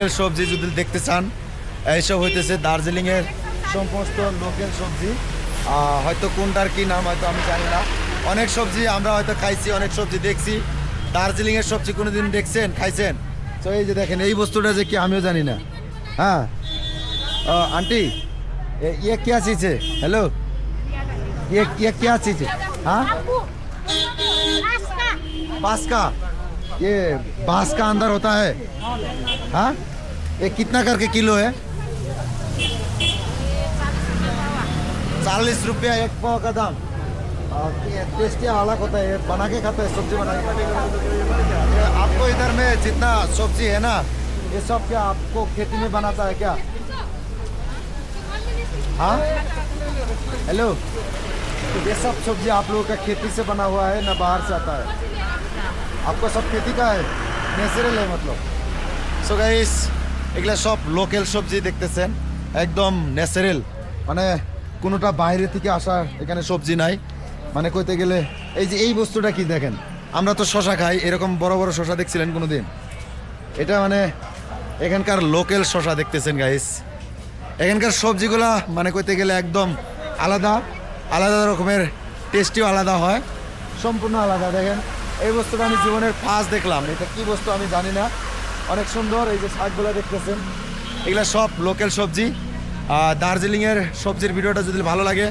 সবজি যদি দেখতে চান, এইসব হইতেছে দার্জিলিংয়ের সমস্ত লোকাল সবজি। হয়তো কোনটার কি নাম হয়তো আমি জানি না। অনেক সবজি আমরা হয়তো খাইছি, অনেক সবজি দেখছি। দার্জিলিংয়ের সবজি কোনোদিন দেখছেন, খাইছেন? তো এই যে দেখেন, এই বস্তুটা যে কি আমিও জানি না। হ্যাঁ आंटी, ये क्या चीज़ है? हेलो, ये क्या चीज़ है? हाँ, बांस का। ये बांस का अंदर होता है। हाँ, ये कितना करके किलो है? 40 रुपया एक पाव का दाम। टेस्टी अलग होता है, ये बना के खाता है, सब्जी बना के खाता है। आपको इधर में जितना सब्जी है ना, ये सब क्या आपको खेती में बनाता है क्या? हाँ, हेलो, ये सब सब्जी आप लोगों का खेती से बना हुआ है ना बाहर से आता है? आपको सब खेती का है, नेचुरल है मतलब। सो गाइस, এগুলা সব লোকাল সবজি দেখতেছেন, একদম ন্যাচারাল, মানে কোনোটা বাইরে থেকে আসা এখানে সবজি নাই। মানে কইতে গেলে এই যে এই বস্তুটা কি দেখেন, আমরা তো শশা খাই, এরকম বড় বড় শশা দেখছিলেন কোনোদিন? এটা মানে এখানকার লোকাল শশা দেখতেছেন গাইস। এখানকার সবজিগুলা মানে কইতে গেলে একদম আলাদা আলাদা রকমের, টেস্টিও আলাদা হয়, সম্পূর্ণ আলাদা। দেখেন এই বস্তুটা আমি জীবনের ফার্স্ট দেখলাম, এটা কি বস্তু আমি জানি না। অনেক সুন্দর, এই যে শাকগুলো দেখতেছেন, এগুলা সব লোকাল সবজি। দার্জিলিংয়ের সবজির ভিডিওটা যদি ভালো লাগে